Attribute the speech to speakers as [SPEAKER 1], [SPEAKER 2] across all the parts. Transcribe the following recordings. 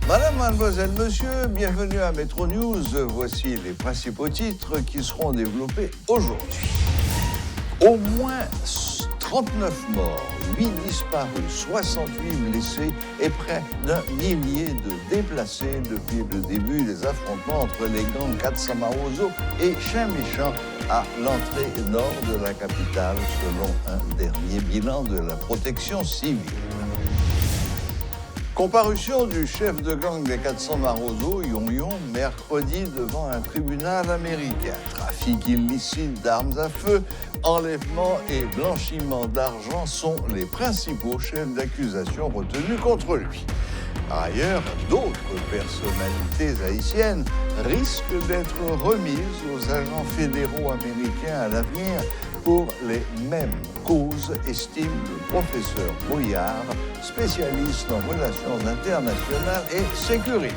[SPEAKER 1] Madame, mademoiselle, monsieur, bienvenue à Metro News. Voici les principaux titres qui seront développés aujourd'hui. Au moins 39 morts, 8 disparus, 68 blessés et près d'un millier de déplacés depuis le début des affrontements entre les gangs Katsamaroso et Chien Méchant à l'entrée nord de la capitale, selon un dernier bilan de la protection civile. Comparution du chef de gang des 400 Maroso, Yon, mercredi devant un tribunal américain. Trafic illicite d'armes à feu, enlèvement et blanchiment d'argent sont les principaux chefs d'accusation retenus contre lui. Par ailleurs, d'autres personnalités haïtiennes risquent d'être remises aux agents fédéraux américains à l'avenir pour les mêmes causes, estime le professeur Boyard, spécialiste en relations internationales et sécurité.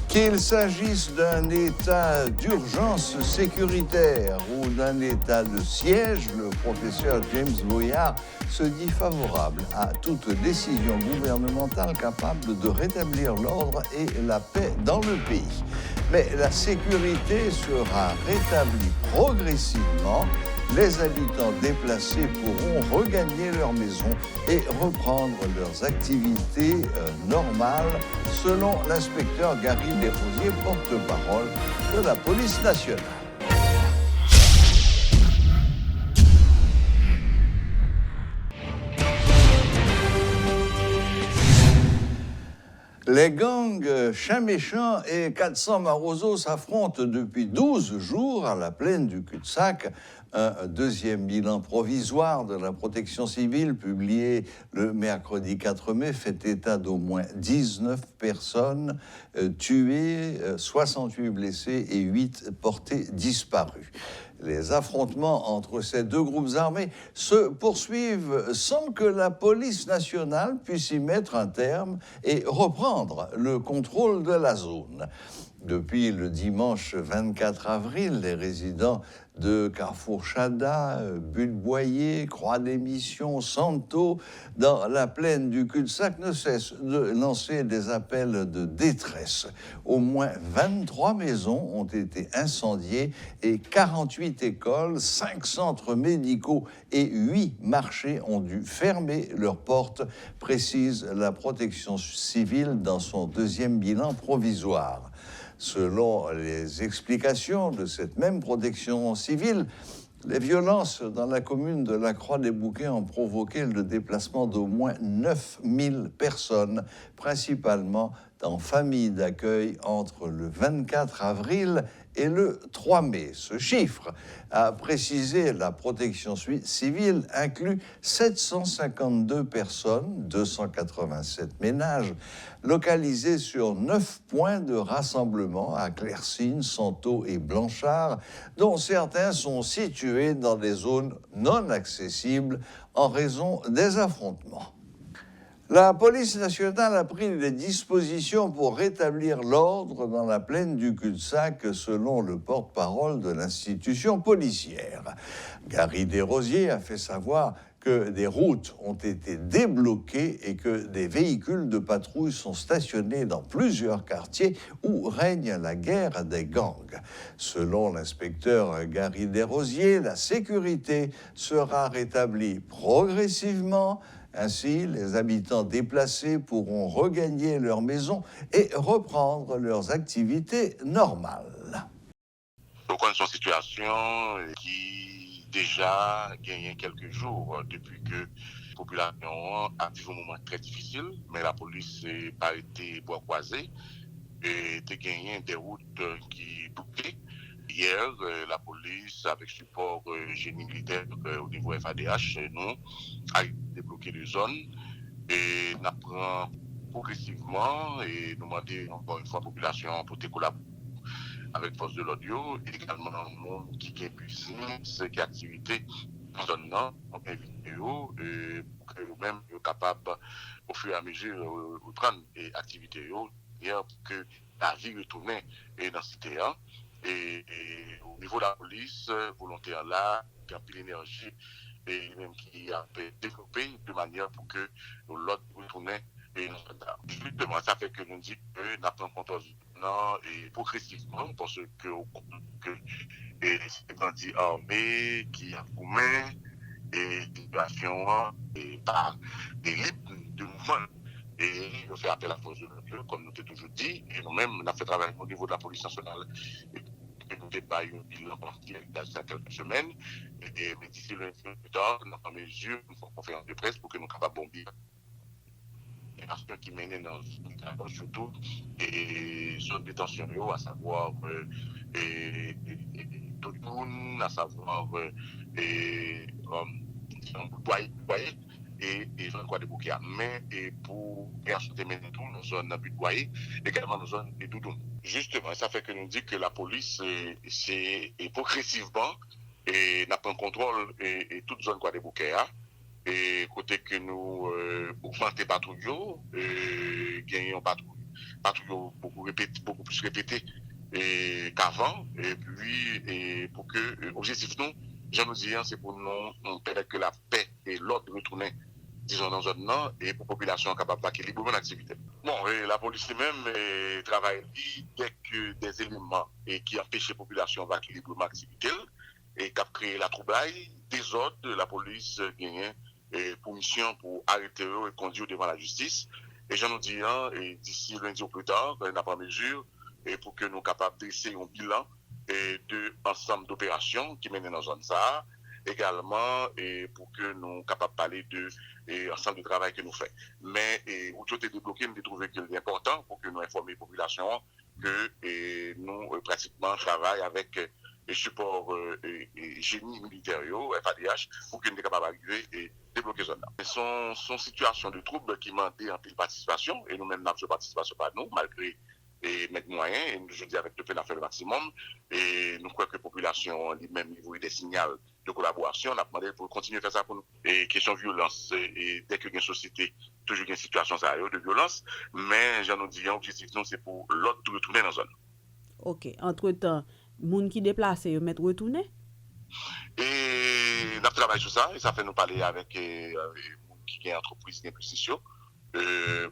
[SPEAKER 1] Qu'il s'agisse d'un état d'urgence sécuritaire ou d'un état de siège, le professeur James Boyard se dit favorable à toute décision gouvernementale capable de rétablir l'ordre et la paix dans le pays. Mais la sécurité sera rétablie progressivement. Les habitants déplacés pourront regagner leur maison et reprendre leurs activités normales, selon l'inspecteur Gary Desrosiers, porte-parole de la police nationale. Les gangs Chien Méchant et 400 Maroso s'affrontent depuis 12 jours à la plaine du cul-de-sac. Un deuxième bilan provisoire de la protection civile publié le mercredi 4 mai fait état d'au moins 19 personnes tuées, 68 blessés et 8 portés disparus. Les affrontements entre ces deux groupes armés se poursuivent sans que la police nationale puisse y mettre un terme et reprendre le contrôle de la zone. Depuis le dimanche 24 avril, les résidents de Carrefour-Chada, Butte-Boyer, Croix-des-Missions, Santo, dans la plaine du cul-de-sac, ne cessent de lancer des appels de détresse. Au moins 23 maisons ont été incendiées et 48 écoles, 5 centres médicaux et 8 marchés ont dû fermer leurs portes, précise la protection civile dans son deuxième bilan provisoire. Selon les explications de cette même protection civile, les violences dans la commune de la Croix-des-Bouquets ont provoqué le déplacement d'au moins 9000 personnes, principalement en famille d'accueil entre le 24 avril et le 3 mai. Ce chiffre, a précisé la protection civile, inclut 752 personnes, 287 ménages, localisés sur 9 points de rassemblement à Clercine, Santo et Blanchard, dont certains sont situés dans des zones non accessibles en raison des affrontements. La police nationale a pris des dispositions pour rétablir l'ordre dans la plaine du cul-de-sac, selon le porte-parole de l'institution policière. Gary Desrosiers a fait savoir que des routes ont été débloquées et que des véhicules de patrouille sont stationnés dans plusieurs quartiers où règne la guerre des gangs. Selon l'inspecteur Gary Desrosiers, la sécurité sera rétablie progressivement. Ainsi, les habitants déplacés pourront regagner leur maison et reprendre leurs activités normales.
[SPEAKER 2] Nous connaissons une situation qui déjà gagne quelques jours depuis que la population a vécu un moment très difficile, mais la police n'a pas été bois croisé et a gagné des routes qui bouclées. Hier, la police, avec support génie militaire au niveau FADH, nous a débloqué les zones et nous apprenons progressivement et nous demandons encore une fois à la population pour collaborer avec force de l'audio et également le monde qui est puissant, ce qui est activité dans zone non, donc invité pour que nous-mêmes soyons capables au fur et à mesure de prendre des activités manière pour que la vie retourne dans ce cité. Et au niveau de la police, volontaire là, qui a pris l'énergie et même qui a développé de manière pour que l'autre retourne et justement, ça fait que nous disons que nous avons contrôle et progressivement parce que c'est bandits armés qui a commis et situation et par des libres de mouvement. Et on fait appel à la force de l'ordre, comme nous t'ai toujours dit, et nous-mêmes, on a fait travail au niveau de la police nationale. Et nous n'avons pas eu un bilan partiel dans quelques semaines. Mais d'ici lundi plus tard, nous sommes en mesure, nous faisons conférence de presse pour que nous soyons capables de bomber les actions qui mènent dans le surtout et sur détention, à savoir tout le monde, à savoir et zone quoi de bouquet mais et pour acheter mener tout nos zones dans but boyer également nos zones de doudoune. Justement, ça fait que nous dit que la police c'est progressivement et n'a pas un contrôle et toute zone quoi de bouquet et côté que nous augmenter patrouille gagnons patrouille beaucoup plus répété qu'avant et puis pour que objectif nous je nous dis c'est pour nous permettre que la paix et l'ordre retourner disons dans zone nord et pour la population capable d'acquérir librement l'activité. Bon, la police même travaille dès que des éléments qui empêchent la population d'acquérir librement l'activité et qui a créé la troubaille, désordre, la police gagne pour mission pour arrêter et conduire devant la justice. Et je nous dis, d'ici lundi ou plus tard, on n'a pas mesure pour que nous soyons capables de dresser un bilan de ensemble d'opérations qui mènent dans la zone ça, également pour que nous soyons capables de parler de ensemble de travail que nous faisons. Mais où tout est débloqué, nous trouvons que c'est important pour que nous informions la population que nous pratiquement travaillons avec les supports génie militaires, FADH, pour que nous soyons capables d'arriver et débloquer la zone. Son situation de trouble qui m'a dit en pile participation, et nous-mêmes n'avons pas participation par nous, malgré et mettre moyens, et je dis avec le fait faire le maximum, et nous croyons que la population, lui-même, niveau des signaux de collaboration, on a demandé pour continuer à faire ça pour nous. Et question de violence, et dès qu'il y a une société, toujours une situation de violence, mais j'en ai dit, l'objectif, c'est pour l'autre de retourner dans la zone.
[SPEAKER 3] Ok, entre-temps, les gens qui déplacent, ils mettent retourner?
[SPEAKER 2] Et nous travaillons sur ça, et ça fait nous parler avec les gens qui ont entreprise d'investissement,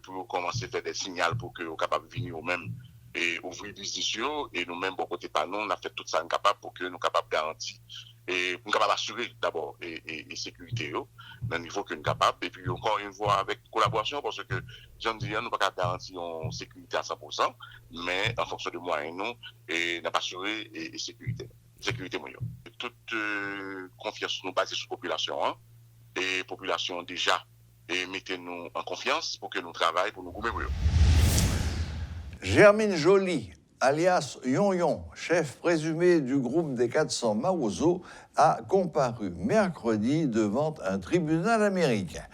[SPEAKER 2] pour commencer à faire des signaux pour que nous soyons capables de venir eux-mêmes et ouvrir des business et nous-mêmes, bon côté par nous, on a fait tout ça capable pour que nous soyons capables de garantir et pour nous capables d'assurer d'abord et sécurité dans le niveau que nous sommes capables. Et puis encore une fois avec collaboration parce que j'en dis, nous ne pouvons pas garantir une sécurité à 100%, mais en fonction de moyens, nous, et nous pas assurer et sécurité moyenne. Toute confiance nous basée sur la population, et population déjà et mettez-nous en confiance pour que nous travaillions pour nous gouverner.
[SPEAKER 1] Germine Joly, alias Yon, chef présumé du groupe des 400 Mawozo, a comparu mercredi devant un tribunal américain.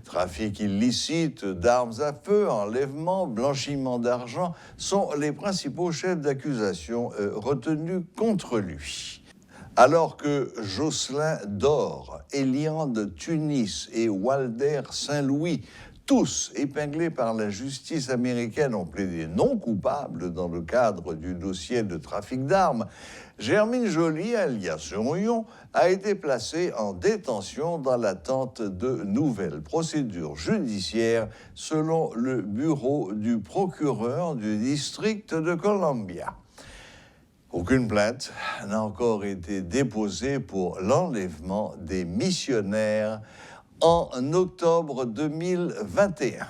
[SPEAKER 1] Trafic illicite d'armes à feu, enlèvement, blanchiment d'argent sont les principaux chefs d'accusation retenus contre lui. Alors que Jocelyn Dor, Elian de Tunis et Walder Saint-Louis, tous épinglés par la justice américaine, ont plaidé non coupables dans le cadre du dossier de trafic d'armes, Germine Joly, alias Yon, a été placée en détention dans l'attente de nouvelles procédures judiciaires selon le bureau du procureur du district de Columbia. Aucune plainte n'a encore été déposée pour l'enlèvement des missionnaires en octobre 2021.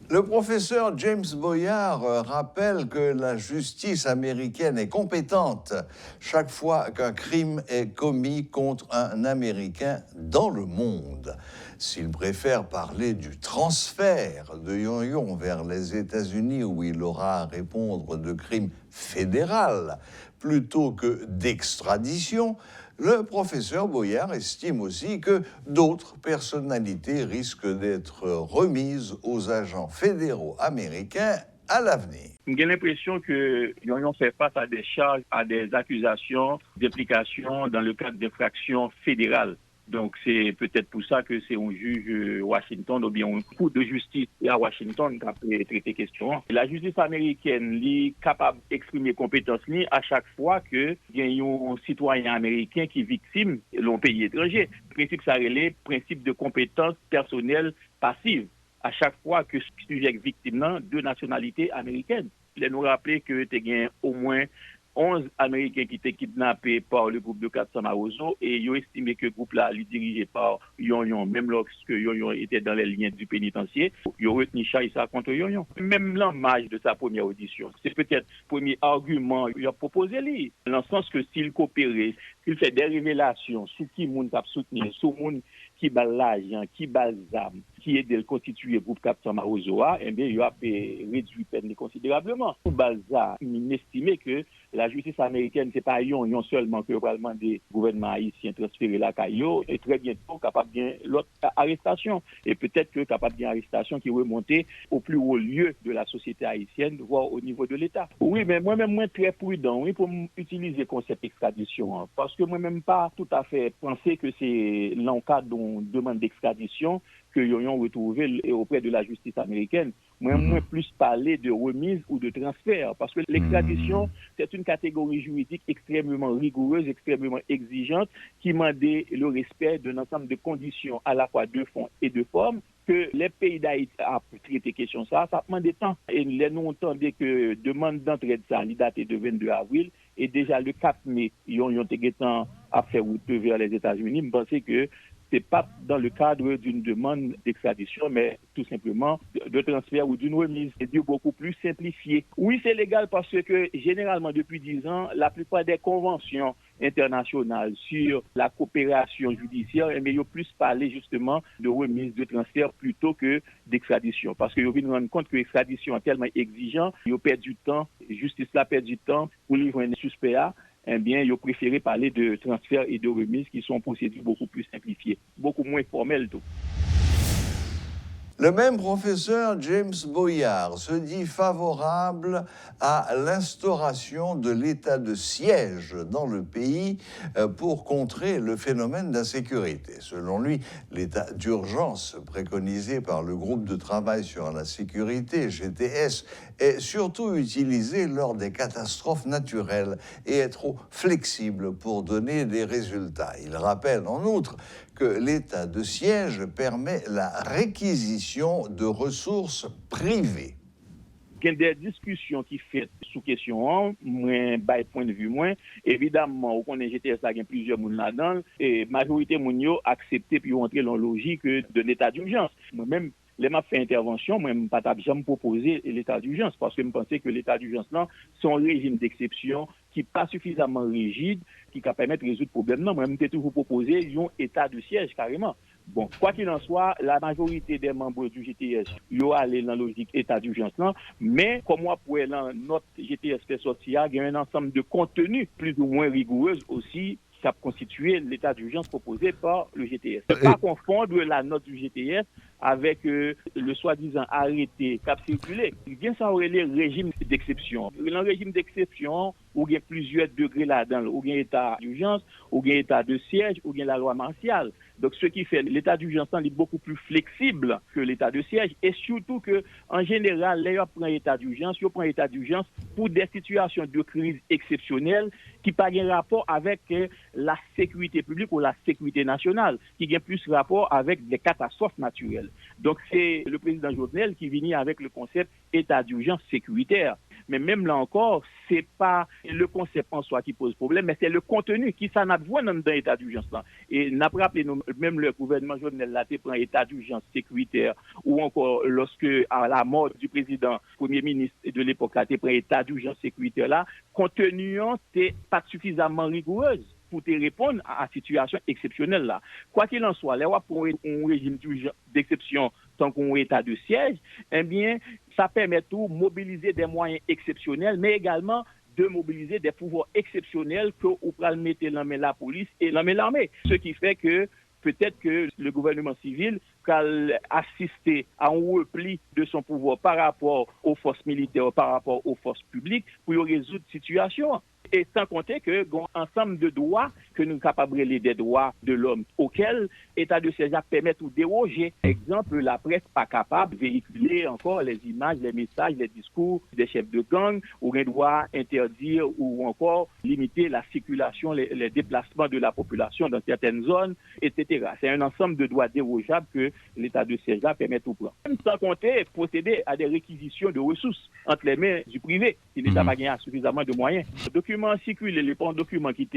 [SPEAKER 1] Le professeur James Boyard rappelle que la justice américaine est compétente chaque fois qu'un crime est commis contre un Américain dans le monde. S'il préfère parler du transfert de Yon vers les États-Unis où il aura à répondre de crimes fédéraux plutôt que d'extradition, le professeur Boyard estime aussi que d'autres personnalités risquent d'être remises aux agents fédéraux américains à l'avenir.
[SPEAKER 4] J'ai l'impression que Yon fait face à des charges, à des accusations d'implication dans le cadre d'infractions fédérales. Donc, c'est peut-être pour ça que c'est un juge Washington ou bien un cour de justice à Washington qui a traité question. La justice américaine est capable d'exprimer compétence à chaque fois que il y a un citoyen américain qui est victime d'un pays étranger. Le principe, ça relève principe de compétence personnelle passive. À chaque fois que ce sujet est victime de nationalité américaine. Il nous rappeler que tu as au moins 11 Américains qui étaient kidnappés par le groupe de 400 Marozo et ils ont estimé que le groupe là est dirigé par Yon, même lorsque Yon était dans les liens du pénitencier, ils ont retenu ça contre Yon. Même l'hommage de sa première audition, c'est peut-être le premier argument qu'il a proposé lui, dans le sens que s'il coopérait, s'il fait des révélations sur qui moun t'a soutenu, sur moun qui bat l'argent, qui bat les armes, qui est de constituer le groupe 400 Marozo, eh bien, il a réduit peine considérablement. Pour Balza, il estimait que la justice américaine, c'est pas yon seulement que probablement des gouvernements haïtiens transférer la caillou et très bientôt capable bien l'autre arrestation et peut-être que capable bien arrestation qui remonter au plus haut lieu de la société haïtienne voire au niveau de l'État. Oui, mais moi-même moi très prudent oui pour utiliser le concept extradition parce que moi-même pas tout à fait penser que c'est dans le cadre d'une demande d'extradition que yon retrouvé auprès de la justice américaine. Moi plus parler de remise ou de transfert parce que l'extradition c'est une catégorie juridique extrêmement rigoureuse, extrêmement exigeante qui demandait le respect d'un ensemble de conditions à la fois de fond et de forme que les pays d'Haïti a traité question ça demande du temps et nous entendons que demande d'entraide ça date de 22 avril et déjà le 4 mai ils ont à faire route vers les États-Unis. Je pense que c'est pas dans le cadre d'une demande d'extradition, mais tout simplement de transfert ou d'une remise. C'est beaucoup plus simplifié. Oui, c'est légal parce que généralement depuis 10 ans, la plupart des conventions internationales sur la coopération judiciaire, mais ils ont plus parlé justement de remise, de transfert plutôt que d'extradition. Parce qu'ils viennent rendre compte que l'extradition est tellement exigeante, ils ont perdu du temps, justice là perd du temps pour livrer un suspect à. Eh bien, ils ont préféré parler de transfert et de remise qui sont procédures beaucoup plus simplifiées, beaucoup moins formelles. Tout.
[SPEAKER 1] Le même professeur James Boyard se dit favorable à l'instauration de l'état de siège dans le pays pour contrer le phénomène d'insécurité. Selon lui, l'état d'urgence préconisé par le groupe de travail sur la sécurité, GTS, est surtout utilisé lors des catastrophes naturelles et est trop flexible pour donner des résultats. Il rappelle en outre que l'état de siège permet la réquisition de ressources privées.
[SPEAKER 4] Il y a des discussions qui sont sous question, moi, point de vue, évidemment, on connaît GTS, il y a plusieurs personnes là-dedans, et la majorité de gens accepté puis entrer dans la logique de l'état d'urgence. Moi-même, les m'a fait intervention, moi, je n'ai pas jamais proposé l'état d'urgence parce que je pensais que l'état d'urgence, là, c'est un régime d'exception qui n'est pas suffisamment rigide, qui va permettre de résoudre le problème. Non, moi, je toujours proposé un état de siège carrément. Bon, quoi qu'il en soit, la majorité des membres du GTS, ils ont allé dans la logique état d'urgence, là, mais comme moi, pour notre GTS fait sortir, il y a un ensemble de contenus plus ou moins rigoureux aussi qui a constitué l'état d'urgence proposé par le GTS. Ne pas confondre la note du GTS avec le soi-disant arrêté cap circulé. Il y a ça les régimes d'exception. Dans le régime d'exception, où il y a plusieurs degrés là-dedans, où il y a état d'urgence, où il y a état de siège, où il y a la loi martiale. Donc, ce qui fait l'état d'urgence est beaucoup plus flexible que l'état de siège et surtout que, en général, les gens prennent l'état d'urgence, ils prennent l'état d'urgence pour des situations de crise exceptionnelles qui n'ont pas de rapport avec la sécurité publique ou la sécurité nationale, qui ont plus rapport avec des catastrophes naturelles. Donc, c'est le président Jovenel qui vient avec le concept état d'urgence sécuritaire. Mais même là encore, c'est pas le concept en soi qui pose problème, mais c'est le contenu qui s'en a besoin dans l'état d'urgence là. Et n'a pas rappelé même le gouvernement Jovenel là prend état d'urgence sécuritaire ou encore lorsque à la mort du président premier ministre de l'époque là prend état d'urgence sécuritaire là, contenu n'est pas suffisamment rigoureuse pour te répondre à la situation exceptionnelle là. Quoi qu'il en soit, les pour un régime d'exception tant qu'on état de siège, eh bien, ça permet tout mobiliser des moyens exceptionnels, mais également de mobiliser des pouvoirs exceptionnels que vous pouvez mettre dans la police et dans l'armée. Ce qui fait que peut-être que le gouvernement civil a assisté à un repli de son pouvoir par rapport aux forces militaires, par rapport aux forces publiques, pour résoudre la situation. Et sans compter que un ensemble de droits que nous sommes capables de des droits de l'homme auxquels l'État de siège permet ou déroger. Exemple, la presse pas capable de véhiculer encore les images, les messages, les discours des chefs de gang, ou un droit interdire ou encore limiter la circulation, les déplacements de la population dans certaines zones, etc. C'est un ensemble de droits dérogeables que l'État de siège permet ou prend. Sans compter procéder à des réquisitions de ressources entre les mains du privé, si l'État n'a pas suffisamment de moyens. Le document circule, les documents qui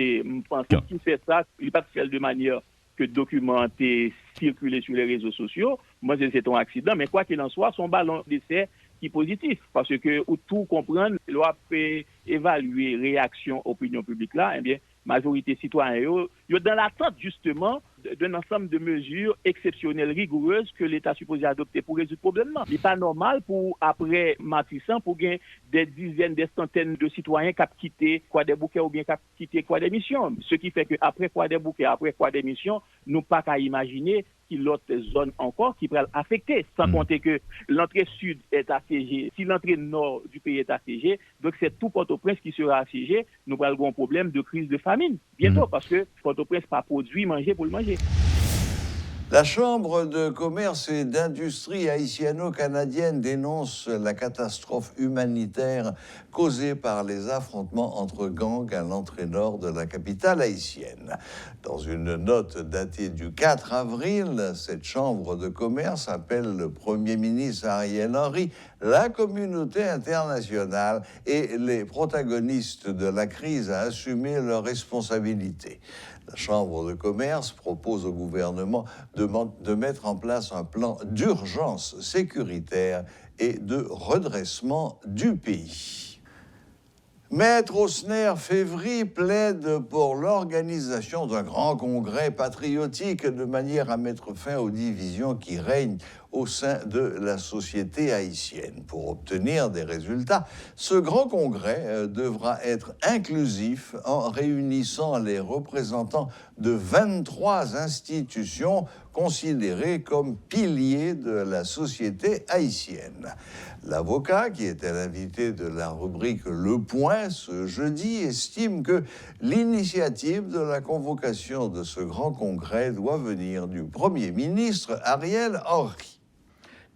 [SPEAKER 4] fait ça, il n'est pas fait de manière que documenter, circuler sur les réseaux sociaux. Moi, c'est un accident, mais quoi qu'il en soit, son ballon d'essai qui est positif. Parce que, ou tout comprendre, loi peut évaluer réaction opinion publique là, eh bien, majorité citoyenne, dans l'attente justement d'un ensemble de mesures exceptionnelles, rigoureuses que l'État supposé adopter pour résoudre le problème. Il n'est pas normal pour, après Matissan, pour gagner des dizaines, des centaines de citoyens qui ont quitté quoi des bouquets ou bien qui ont quitté quoi des missions. Ce qui fait qu'après quoi des bouquets, après quoi des missions, nous pas qu'à imaginer qu'il y a d'autres zones encore qui pourraient affecter, sans compter que l'entrée sud est assiégée. Si l'entrée nord du pays est assiégée, donc c'est tout Port-au-Prince qui sera assiégé. Nous avons un problème de crise de famine bientôt parce que Port-au-Prince n'a pas produit manger pour le manger.
[SPEAKER 1] La Chambre de commerce et d'industrie haïtiano-canadienne dénonce la catastrophe humanitaire causée par les affrontements entre gangs à l'entrée nord de la capitale haïtienne. Dans une note datée du 4 avril, cette Chambre de commerce appelle le Premier ministre Ariel Henry, la communauté internationale et les protagonistes de la crise à assumer leurs responsabilités. La Chambre de commerce propose au gouvernement de mettre en place un plan d'urgence sécuritaire et de redressement du pays. Maître Osner-Févry plaide pour l'organisation d'un grand congrès patriotique de manière à mettre fin aux divisions qui règnent au sein de la société haïtienne. Pour obtenir des résultats, ce grand congrès devra être inclusif en réunissant les représentants de 23 institutions considérées comme piliers de la société haïtienne. L'avocat, qui était l'invité de la rubrique Le Point ce jeudi, estime que l'initiative de la convocation de ce grand congrès doit venir du Premier ministre Ariel Henry.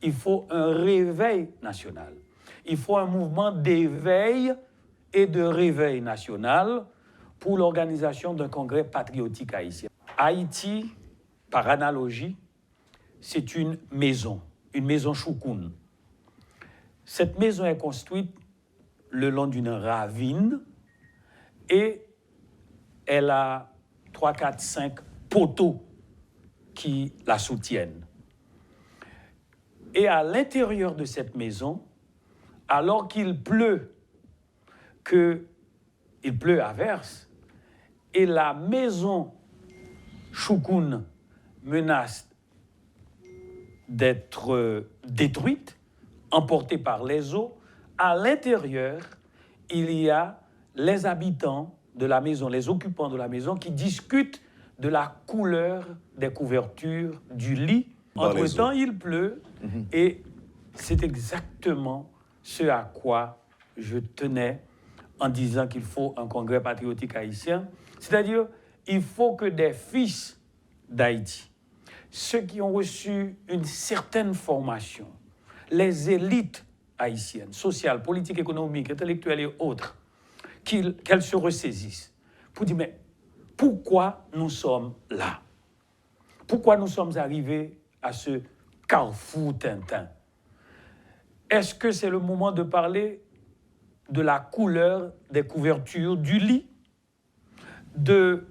[SPEAKER 5] Il faut un réveil national. Il faut un mouvement d'éveil et de réveil national pour l'organisation d'un congrès patriotique haïtien. Haïti, par analogie, c'est une maison choukoun. Cette maison est construite le long d'une ravine et elle a 3, 4, 5 poteaux qui la soutiennent. Et à l'intérieur de cette maison, alors qu'il pleut, il pleut à verse, et la maison choukoun menace d'être détruite, emportée par les eaux, à l'intérieur, il y a les habitants de la maison, les occupants de la maison qui discutent de la couleur des couvertures du lit. Entre-temps, il pleut et c'est exactement ce à quoi je tenais en disant qu'il faut un congrès patriotique haïtien. C'est-à-dire, il faut que des fils d'Haïti, ceux qui ont reçu une certaine formation, les élites haïtiennes, sociales, politiques, économiques, intellectuelles et autres, qu'elles se ressaisissent pour dire, mais pourquoi nous sommes là? Pourquoi nous sommes arrivés à ce carrefour Tintin? Est-ce que c'est le moment de parler de la couleur des couvertures du lit, de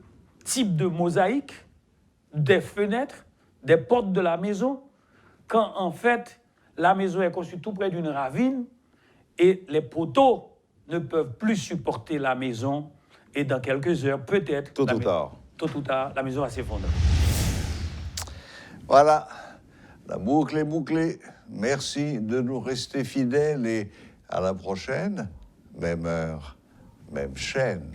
[SPEAKER 5] type de mosaïque, des fenêtres, des portes de la maison, quand en fait la maison est construite tout près d'une ravine et les poteaux ne peuvent plus supporter la maison et dans quelques heures, peut-être, tôt ou tard, la maison va s'effondrer.
[SPEAKER 1] Voilà, la boucle est bouclée. Merci de nous rester fidèles et à la prochaine, même heure, même chaîne.